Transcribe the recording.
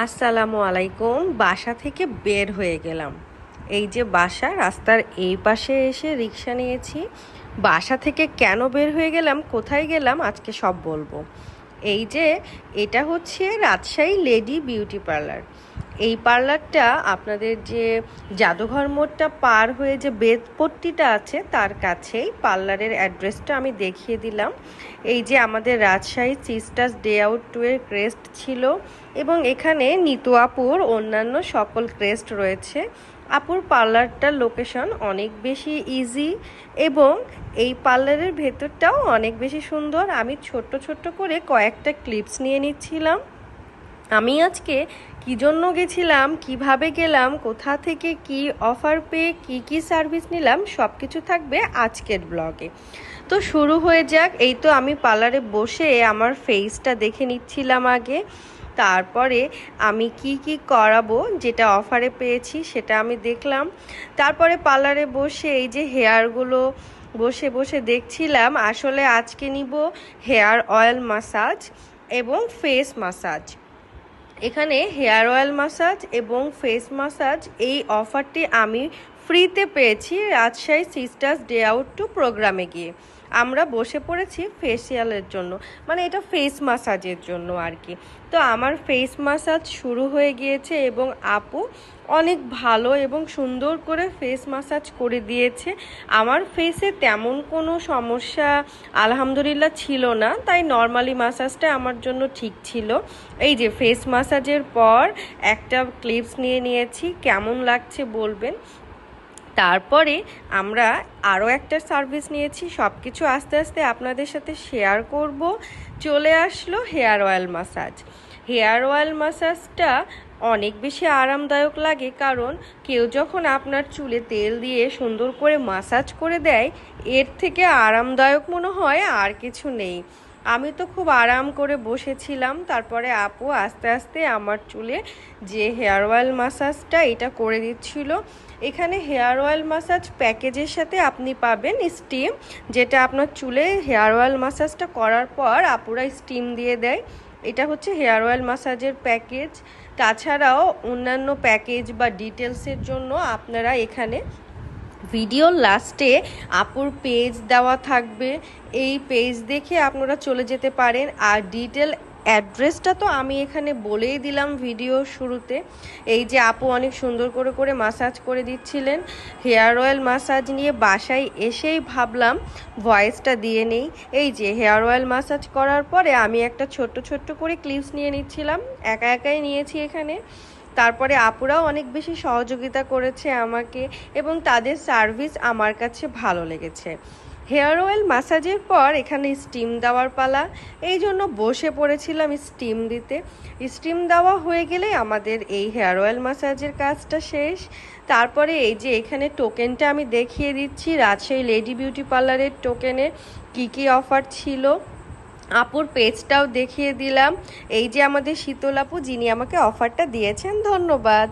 আসসালামু আলাইকুম। বাসা থেকে বের হয়ে গেলাম। এই যে বাসা, রাস্তার এই পাশে এসে রিক্সা নিয়েছি। বাসা থেকে কেন বের হয়ে গেলাম, কোথায় গেলাম, আজকে সব বলবো। এই যে এটা হচ্ছে রাজশাহী লেডি বিউটি পার্লার। এই পার্লারটা আপনাদের যে জাদুঘর মোড়টা পার হয়ে যে বেদপট্টিটা আছে তার কাছেই। পার্লারের অ্যাড্রেসটা আমি দেখিয়ে দিলাম। এই যে আমাদের রাজশাহী সিস্টার্স ডে আউট 2 এর ক্রেস্ট ছিল এবং এখানে নিতু আপুর অন্যান্য সকল ক্রেস্ট রয়েছে। আপুর পার্লারটার লোকেশন অনেক বেশি ইজি এবং এই পার্লারের ভেতরটাও অনেক বেশি সুন্দর। আমি ছোট্ট ছোট্ট করে কয়েকটা ক্লিপস নিয়ে নিচ্ছিলাম। আমি আজকে কী জন্য গেছিলাম, কিভাবে গেলাম, কোথা থেকে কি অফার পেয়ে কি সার্ভিস নিলাম, সব কিছু থাকবে আজকের ব্লগে। তো শুরু হয়ে যাক। এই তো আমি পার্লারে বসে আমার ফেসটা দেখে নিচ্ছিলাম আগে, তারপরে আমি কি করাবো যেটা অফারে পেয়েছি সেটা আমি দেখলাম। তারপরে পার্লারে বসে এই যে হেয়ারগুলো বসে বসে দেখছিলাম। আসলে আজকে নিব হেয়ার অয়েল মাসাজ এবং ফেস মাসাজ। এখানে হেয়ার অয়েল মাসাজ এবং ফেস মাসাজ এই অফারটি আমি ফ্রিতে পেয়েছি রাজশাহী সিস্টার্স ডে আউট 2 প্রোগ্রামে গিয়ে। আমরা বসে পড়েছি ফেসিয়ালের জন্য, মানে এটা ফেস মাসাজের জন্য আর কি। তো আমার ফেস মাসাজ শুরু হয়ে গিয়েছে এবং আপু অনেক ভালো এবং সুন্দর করে ফেস মাসাজ করে দিয়েছে। আমার ফেসে তেমন কোনো সমস্যা আলহামদুলিল্লাহ ছিল না, তাই নর্মালি মাসাজটা আমার জন্য ঠিক ছিল। এই যে ফেস মাসাজের পর একটা ক্লিপস নিয়ে নিয়েছি, কেমন লাগছে বলবেন। তারপরে আমরা আরও একটা সার্ভিস নিয়েছি, সব কিছু আস্তে আস্তে আপনাদের সাথে শেয়ার করব। চলে আসলো hair oil massage. Hair oil মাসাজটা অনেক বেশি আরামদায়ক লাগে, কারণ কেউ যখন আপনার চুলে তেল দিয়ে সুন্দর করে মাসাজ করে দেয়, এর থেকে আরামদায়ক মনে হয় আর কিছু নেই। আমি তো খুব আরাম করে বসেছিলাম। তারপরে আপু আস্তে আস্তে আমার চুলে যে হেয়ার অয়েল মাসাজটা এটা করে দিচ্ছিল। এখানে হেয়ার অয়েল মাসাজ প্যাকেজের সাথে আপনি পাবেন স্টিম, যেটা আপনার চুলে হেয়ার অয়েল মাসাজটা করার পর আপুরা স্টিম দিয়ে দেয়। এটা হচ্ছে হেয়ার অয়েল মাসাজের প্যাকেজ। তাছাড়াও অন্যান্য প্যাকেজ বা ডিটেলসের জন্য আপনারা এখানে ভিডিওর লাস্টে আপুর পেজ দেওয়া থাকবে, এই পেজ দেখে আপনারা চলে যেতে পারেন। আর ডিটেল অ্যাড্রেসটা তো আমি এখানে বলেই দিলাম ভিডিও শুরুতে। এই যে আপু অনেক সুন্দর করে করে মাসাজ করে দিচ্ছিলেন। হেয়ার অয়েল মাসাজ নিয়ে বাসায় এসেই ভাবলাম ভয়েসটা দিয়ে নেই। এই যে হেয়ার অয়েল মাসাজ করার পরে আমি একটা ছোট্ট ছোট্ট করে ক্লিপস নিয়ে নিচ্ছিলাম, একা একাই নিয়েছি এখানে। তারপরে আপুরাও অনেক বেশি সহযোগিতা করেছে আমাকে এবং তাদের সার্ভিস আমার কাছে ভালো লেগেছে। হেয়ার অয়েল ম্যাসাজের পর এখানে স্টিম দেওয়ার পালা, এই জন্য বসে পড়েছিলাম স্টিম দিতে। স্টিম দেওয়া হয়ে গেলে আমাদের এই হেয়ার অয়েল ম্যাসাজের কাজটা শেষ। তারপরে এই যে এখানে টোকেনটা আমি দেখিয়ে দিচ্ছি, রাজশাহী লেডি বিউটি পার্লারের টোকেনে কি অফার ছিল। আপুর পেজটাও দেখিয়ে দিলাম। এই যে আমাদের শীতল আপু, যিনি আমাকে অফারটা দিয়েছেন, ধন্যবাদ।